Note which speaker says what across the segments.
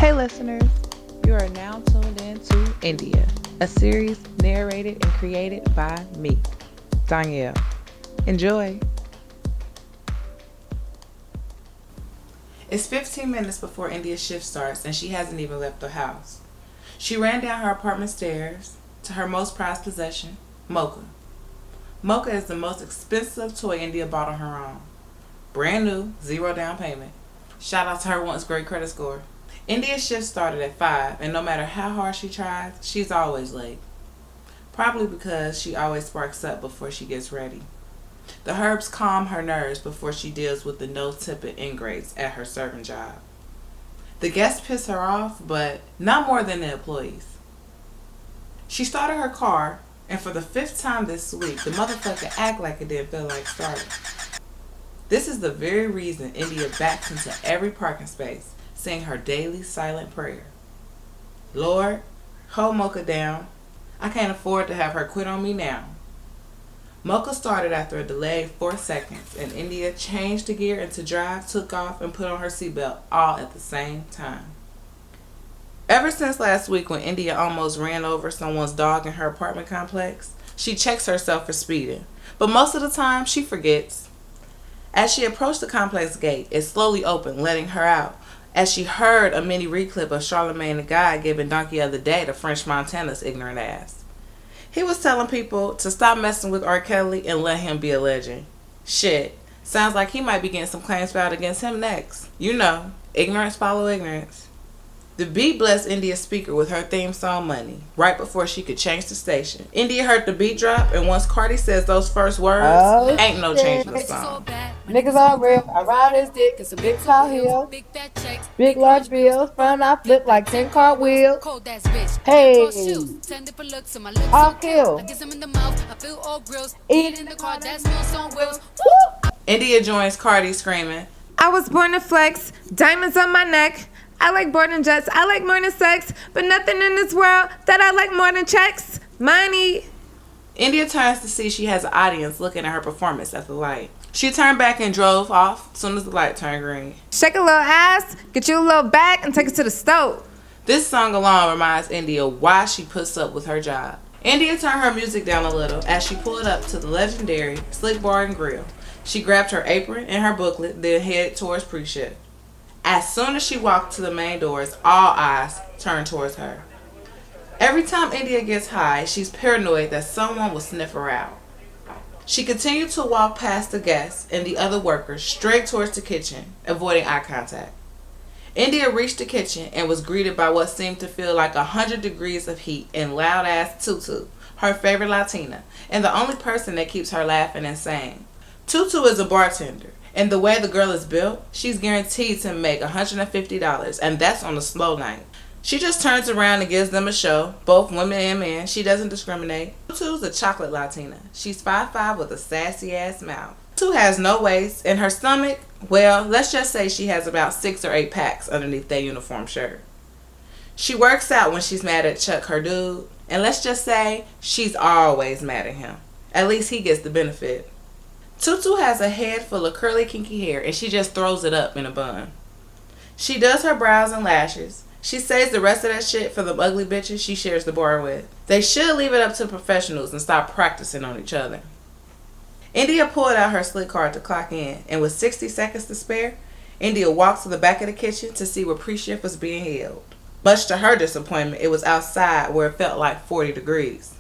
Speaker 1: Hey listeners, you are now tuned in to India, a series narrated and created by me, Donielle. Enjoy.
Speaker 2: It's 15 minutes before India's shift starts and she hasn't even left the house. She ran down her apartment stairs to her most prized possession, Mocha. Mocha is the most expensive toy India bought on her own. Brand new, zero down payment. Shout out to her once great credit score. India's shift started at 5, and no matter how hard she tries, she's always late. Probably because she always sparks up before she gets ready. The herbs calm her nerves before she deals with the no-tipping ingrates at her serving job. The guests piss her off, but not more than the employees. She started her car, and for the 5th time this week, the motherfucker act like it didn't feel like starting. This is the very reason India backs into every parking space, saying her daily silent prayer. Lord, hold Mocha down. I can't afford to have her quit on me now. Mocha started after a delayed 4 seconds, and India changed the gear into drive, took off, and put on her seatbelt all at the same time. Ever since last week when India almost ran over someone's dog in her apartment complex, she checks herself for speeding, but most of the time she forgets. As she approached the complex gate, it slowly opened, letting her out, as she heard a mini reclip of Charlemagne the God giving Donkey of the Day to French Montana's ignorant ass. He was telling people to stop messing with R. Kelly and let him be a legend. Shit, sounds like he might be getting some claims filed against him next. You know, ignorance follow ignorance. The beat blessed India's speaker with her theme song Money, right before she could change the station. India heard the beat drop, and once Cardi says those first words, ain't no changing the song.
Speaker 3: Niggas all real, I ride his dick, it's a big tall hill. Big large bills, front I flip like 10 cartwheels. Hey, off kill. Eat in the car, that's meals on wheels.
Speaker 2: India joins Cardi screaming,
Speaker 4: I was born to flex, diamonds on my neck. I like boarding jets, I like more than sex, but nothing in this world that I like more than checks. Money.
Speaker 2: India turns to see she has an audience looking at her performance at the light. She turned back and drove off as soon as the light turned green.
Speaker 4: Shake a little ass, get you a little bag, and take it to the stove.
Speaker 2: This song alone reminds India why she puts up with her job. India turned her music down a little as she pulled up to the legendary Slick Bar and Grill. She grabbed her apron and her booklet, then headed towards pre-shift. As soon as she walked to the main doors, all eyes turned towards her. Every time India gets high, she's paranoid that someone will sniff her out. She continued to walk past the guests and the other workers straight towards the kitchen, avoiding eye contact. India reached the kitchen and was greeted by what seemed to feel like 100 degrees of heat and loud-ass TuTu, her favorite Latina, and the only person that keeps her laughing and saying. TuTu is a bartender, and the way the girl is built, she's guaranteed to make $150, and that's on a slow night. She just turns around and gives them a show, both women and men. She doesn't discriminate. TuTu's a chocolate Latina. She's 5'5" with a sassy-ass mouth. TuTu has no waist, and her stomach, well, let's just say she has about 6 or 8 packs underneath that uniform shirt. She works out when she's mad at Chuck, her dude, and let's just say she's always mad at him. At least he gets the benefit. TuTu has a head full of curly kinky hair, and she just throws it up in a bun. She does her brows and lashes. She saves the rest of that shit for the ugly bitches she shares the bar with. They should leave it up to professionals and stop practicing on each other. India pulled out her slick card to clock in, and with 60 seconds to spare, India walked to the back of the kitchen to see where pre-shift was being held. Much to her disappointment, it was outside where it felt like 40 degrees.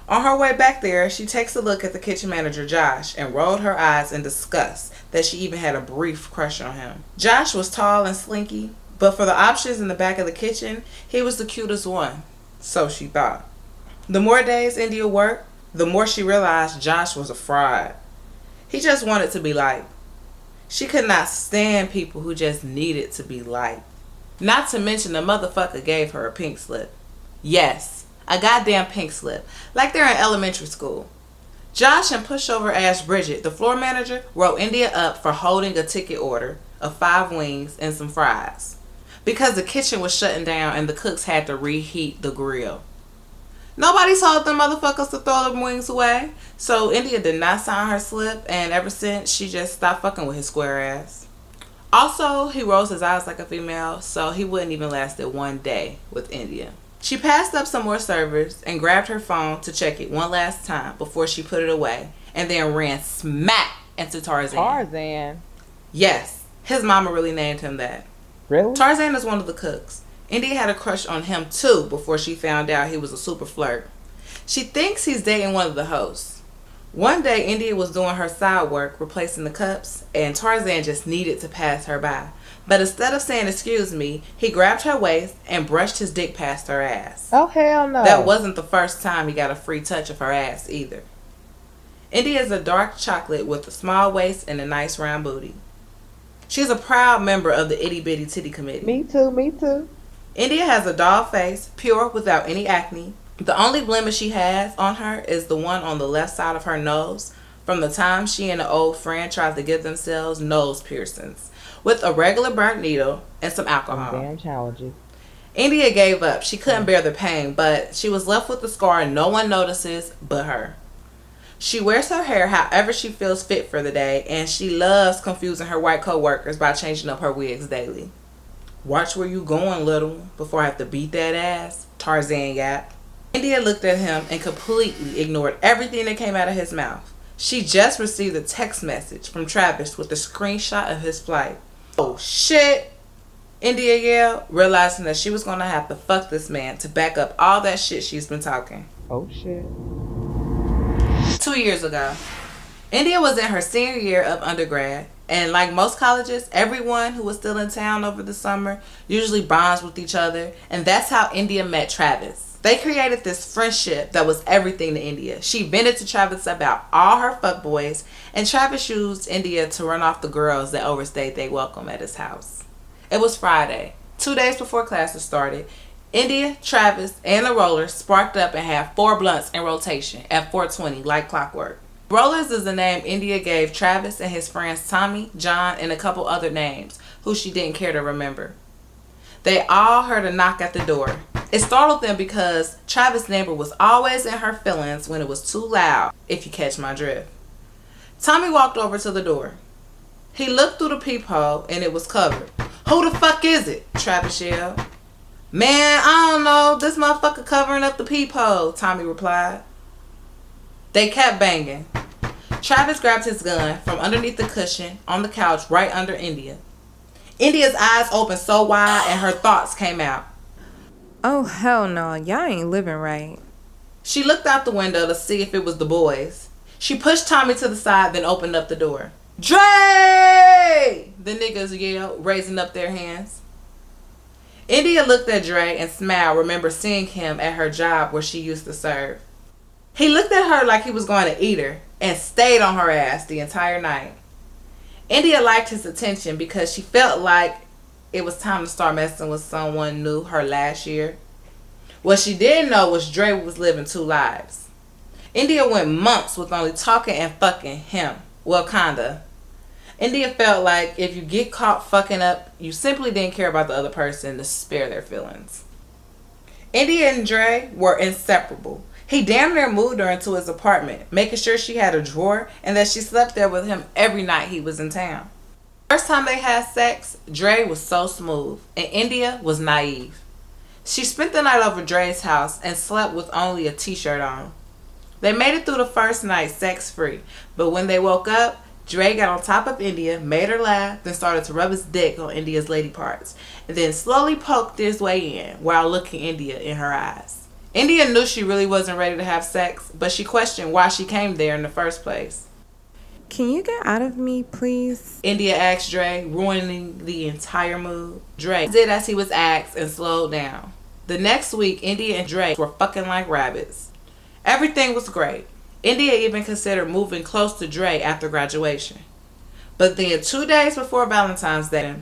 Speaker 2: On her way back there, she takes a look at the kitchen manager, Josh, and rolled her eyes in disgust that she even had a brief crush on him. Josh was tall and slinky, but for the options in the back of the kitchen, he was the cutest one. So she thought. The more days India worked, the more she realized Josh was a fraud. He just wanted to be liked. She could not stand people who just needed to be liked. Not to mention the motherfucker gave her a pink slip. Yes. A goddamn pink slip, like they're in elementary school. Josh and pushover ass Bridget, the floor manager, wrote India up for holding a ticket order of 5 wings and some fries because the kitchen was shutting down and the cooks had to reheat the grill. Nobody told them motherfuckers to throw them wings away, so India did not sign her slip, and ever since she just stopped fucking with his square ass. Also, he rolls his eyes like a female, so he wouldn't even lasted 1 day with India. She passed up some more servers and grabbed her phone to check it one last time before she put it away, and then ran smack into Tarzan.
Speaker 1: Tarzan?
Speaker 2: Yes, his mama really named him that.
Speaker 1: Really?
Speaker 2: Tarzan is one of the cooks. India had a crush on him too before she found out he was a super flirt. She thinks he's dating one of the hosts. One day, India was doing her side work, replacing the cups, and Tarzan just needed to pass her by. But instead of saying excuse me, he grabbed her waist and brushed his dick past her ass.
Speaker 1: Oh, hell no.
Speaker 2: That wasn't the first time he got a free touch of her ass either. India is a dark chocolate with a small waist and a nice round booty. She's a proud member of the Itty Bitty Titty Committee.
Speaker 1: Me too, me too.
Speaker 2: India has a doll face, pure without any acne. The only blemish she has on her is the one on the left side of her nose from the time she and an old friend tried to give themselves nose piercings with a regular burnt needle and some alcohol.
Speaker 1: Damn challenges.
Speaker 2: India gave up. She couldn't bear the pain, but she was left with the scar and no one notices but her. She wears her hair however she feels fit for the day, and she loves confusing her white co-workers by changing up her wigs daily. Watch where you going, little, before I have to beat that ass, Tarzan yapped. India looked at him and completely ignored everything that came out of his mouth. She just received a text message from Travis with a screenshot of his flight. Oh shit, India yelled, realizing that she was going to have to fuck this man to back up all that shit she's been talking.
Speaker 1: Oh shit.
Speaker 2: 2 years ago, India was in her senior year of undergrad, and like most colleges, everyone who was still in town over the summer usually bonds with each other, and that's how India met Travis. They created this friendship that was everything to India. She vented to Travis about all her fuckboys, and Travis used India to run off the girls that overstayed their welcome at his house. It was Friday, 2 days before classes started. India, Travis, and the Rollers sparked up and had 4 blunts in rotation at 4:20 like clockwork. Rollers is the name India gave Travis and his friends Tommy, John, and a couple other names who she didn't care to remember. They all heard a knock at the door. It startled them because Travis' neighbor was always in her feelings when it was too loud, if you catch my drift. Tommy walked over to the door. He looked through the peephole and it was covered. "Who the fuck is it?" Travis yelled. "Man, I don't know. This motherfucker covering up the peephole," Tommy replied. They kept banging. Travis grabbed his gun from underneath the cushion on the couch right under India. India's eyes opened so wide and her thoughts came out.
Speaker 4: Oh, hell no. Y'all ain't living right.
Speaker 2: She looked out the window to see if it was the boys. She pushed Tommy to the side, then opened up the door. "Dre!" the niggas yelled, raising up their hands. India looked at Dre and smiled, remember seeing him at her job where she used to serve. He looked at her like he was going to eat her and stayed on her ass the entire night. India liked his attention because she felt like it was time to start messing with someone new her last year. What she didn't know was Dre was living 2 lives. India went months with only talking and fucking him. Well, kinda. India felt like if you get caught fucking up, you simply didn't care about the other person to spare their feelings. India and Dre were inseparable. He damn near moved her into his apartment, making sure she had a drawer and that she slept there with him every night he was in town. First time they had sex, Dre was so smooth and India was naive. She spent the night over Dre's house and slept with only a t-shirt on. They made it through the first night sex-free, but when they woke up, Dre got on top of India, made her laugh, then started to rub his dick on India's lady parts, and then slowly poked his way in while looking India in her eyes. India knew she really wasn't ready to have sex, but she questioned why she came there in the first place.
Speaker 4: Can you get out of me, please?
Speaker 2: India asked Dre, ruining the entire mood. Dre did as he was asked and slowed down. The next week, India and Dre were fucking like rabbits. Everything was great. India even considered moving close to Dre after graduation. But then 2 days before Valentine's Day,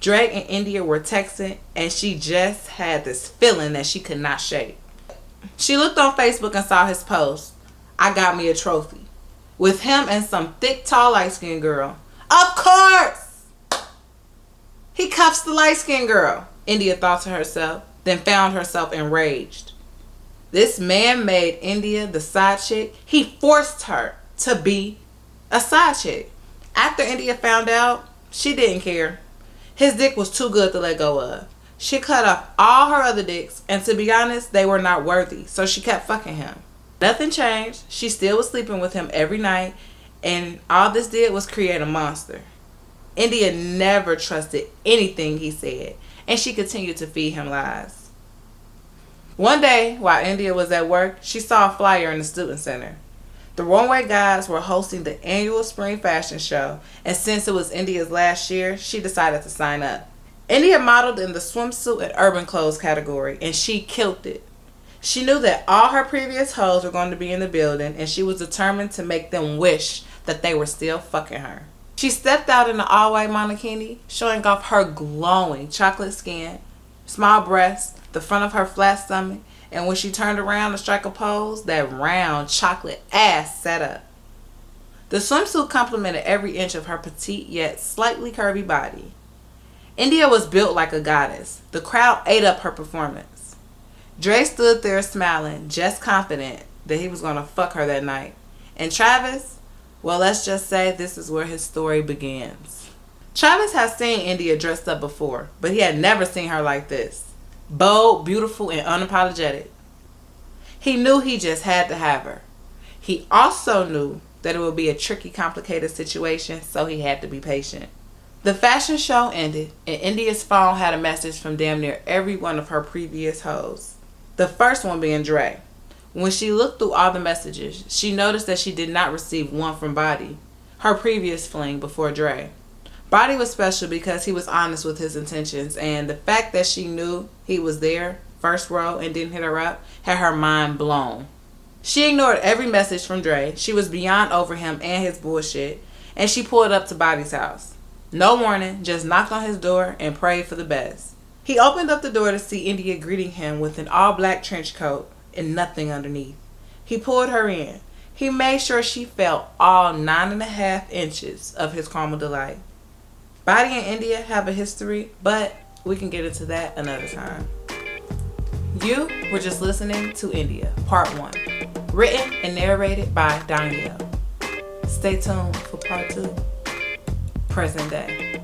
Speaker 2: Dre and India were texting and she just had this feeling that she could not shake. She looked on Facebook and saw his post, "I got me a trophy," with him and some thick, tall, light-skinned girl. Of course! He cuffs the light-skinned girl, India thought to herself, then found herself enraged. This man made India the side chick. He forced her to be a side chick. After India found out, she didn't care. His dick was too good to let go of. She cut off all her other dicks, and to be honest, they were not worthy, so she kept fucking him. Nothing changed. She still was sleeping with him every night, and all this did was create a monster. India never trusted anything he said, and she continued to feed him lies. One day, while India was at work, she saw a flyer in the student center. The Runway Guys were hosting the annual spring fashion show, and since it was India's last year, she decided to sign up. India modeled in the swimsuit and urban clothes category, and she killed it. She knew that all her previous hoes were going to be in the building, and she was determined to make them wish that they were still fucking her. She stepped out in the all-white monokini, showing off her glowing chocolate skin, small breasts, the front of her flat stomach, and when she turned around to strike a pose, that round chocolate ass sat up. The swimsuit complemented every inch of her petite yet slightly curvy body. India was built like a goddess. The crowd ate up her performance. Dre stood there smiling, just confident that he was going to fuck her that night. And Travis, well, let's just say this is where his story begins. Travis had seen India dressed up before, but he had never seen her like this. Bold, beautiful, and unapologetic. He knew he just had to have her. He also knew that it would be a tricky, complicated situation, so he had to be patient. The fashion show ended, and India's phone had a message from damn near every one of her previous hoes. The first one being Dre. When she looked through all the messages, she noticed that she did not receive one from Body, her previous fling before Dre. Body was special because he was honest with his intentions, and the fact that she knew he was there, first row, and didn't hit her up, had her mind blown. She ignored every message from Dre. She was beyond over him and his bullshit, and she pulled up to Body's house. No warning, just knocked on his door and prayed for the best. He opened up the door to see India greeting him with an all-black trench coat and nothing underneath. He pulled her in. He made sure she felt all 9.5 inches of his caramel delight. Body and India have a history, but we can get into that another time. You were just listening to India, Part 1. Written and narrated by Donielle. Stay tuned for Part 2. Present day.